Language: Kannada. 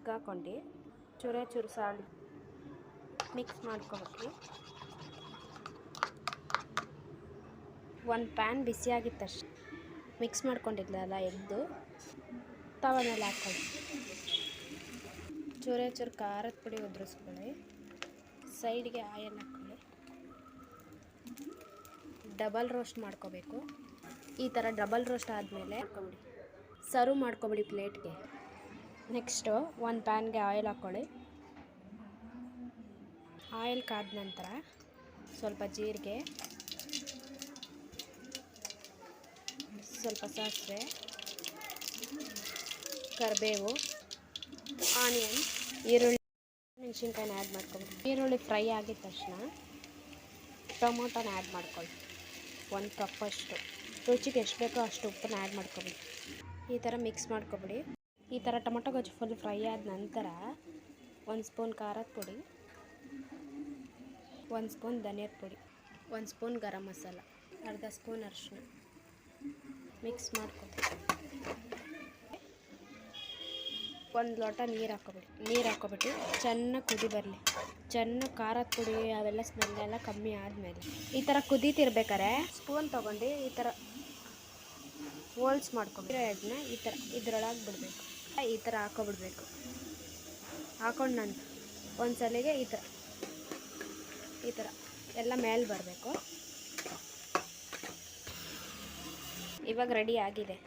ಎಗ್ ಹಾಕ್ಕೊಂಡು ಚೂರು ಸಾಲು ಮಿಕ್ಸ್ ಮಾಡ್ಕೊಬೇಕು. ಒಂದು ಪ್ಯಾನ್ ಬಿಸಿಯಾಗಿದ್ದ ತಕ್ಷಣ ಮಿಕ್ಸ್ ಮಾಡ್ಕೊಂಡಿದ್ಲಲ್ಲ ಎಗ್ದು ತವ ಮೇಲೆ ಹಾಕ್ಕೊಳ್ಳಿ. ಚೂರು ಖಾರದ ಪುಡಿ ಉದುರಿಸ್ಕೊಳ್ಳಿ. ಸೈಡ್ಗೆ ಆಯಿಲ್ ಹಾಕ್ಕೊಳ್ಳಿ. ಡಬಲ್ ರೋಸ್ಟ್ ಮಾಡ್ಕೋಬೇಕು. ಈ ಥರ ಡಬಲ್ ರೋಸ್ಟ್ ಆದಮೇಲೆ ಹಾಕ್ಕೊಬಿಡಿ. ಸರ್ವ್ ಮಾಡ್ಕೊಬಿಡಿ ಪ್ಲೇಟ್ಗೆ. ನೆಕ್ಸ್ಟು ಒಂದು ಪ್ಯಾನ್ಗೆ ಆಯಿಲ್ ಹಾಕ್ಕೊಳ್ಳಿ. ಆಯಿಲ್ ಕಾದ ನಂತರ ಸ್ವಲ್ಪ ಜೀರಿಗೆ, ಸ್ವಲ್ಪ ಸಾಸಿವೆ, ಕರಿಬೇವು, ಆನಿಯನ್, ಈರುಳ್ಳಿ, ಮೆಣಸಿನ್ಕಾಯಿನ ಆ್ಯಡ್ ಮಾಡ್ಕೊಬಿಡಿ. ಈರುಳ್ಳಿ ಫ್ರೈ ಆಗಿದ ತಕ್ಷಣ ಟೊಮೊಟೊನ ಆ್ಯಡ್ ಮಾಡ್ಕೊಳ್ಳಿ. 1 ಕಪ್ಪಷ್ಟು. ರುಚಿಗೆ ಎಷ್ಟು ಬೇಕೋ ಅಷ್ಟು ಉಪ್ಪನ್ನ ಆ್ಯಡ್ ಮಾಡ್ಕೊಬಿಡಿ. ಈ ಥರ ಮಿಕ್ಸ್ ಮಾಡ್ಕೊಬಿಡಿ. ಈ ಥರ ಟೊಮೊಟೊ ಗೊಜ್ಜು ಫುಲ್ ಫ್ರೈ ಆದ ನಂತರ 1 ಸ್ಪೂನ್ ಖಾರದ ಪುಡಿ, 1 ಸ್ಪೂನ್ ಧನಿಯಾದ ಪುಡಿ, 1 ಸ್ಪೂನ್ ಗರಂ ಮಸಾಲ, ಅರ್ಧ ಸ್ಪೂನ್ ಅರಿಶಿನ ಮಿಕ್ಸ್ ಮಾಡ್ಕೊಬಿಡಿ. 1 ಲೋಟ ನೀರು ಹಾಕ್ಕೊಬಿಟ್ಟು ಚೆನ್ನಾಗಿ ಕುದಿ ಬರಲಿ. ಚೆನ್ನಾಗಿ ಖಾರದ ಪುಡಿ ಅವೆಲ್ಲ ಸ್ಮೆಲ್ಲೆಲ್ಲ ಕಮ್ಮಿ ಆದಮೇಲೆ ಈ ಥರ ಕುದೀತಿರ್ಬೇಕಾರೆ ಸ್ಪೂನ್ ತೊಗೊಂಡು ಈ ಥರ ಹೋಲ್ಸ್ ಮಾಡ್ಕೊಬಿಡಿ. ಎಗ್ನ ಈ ಥರ ಇದ್ರೊಳಗೆ ಬಿಡಬೇಕು. ಈ ಥರ ಹಾಕ್ಕೊಬಿಡ್ಬೇಕು. ಹಾಕೊಂಡು ನಂತರ ಒಂದು ಸಲಿಗೆ ಈ ಥರ ಎಲ್ಲ ಮೇಲೆ ಬರಬೇಕು. ಇವಾಗ ರೆಡಿ ಆಗಿದೆ.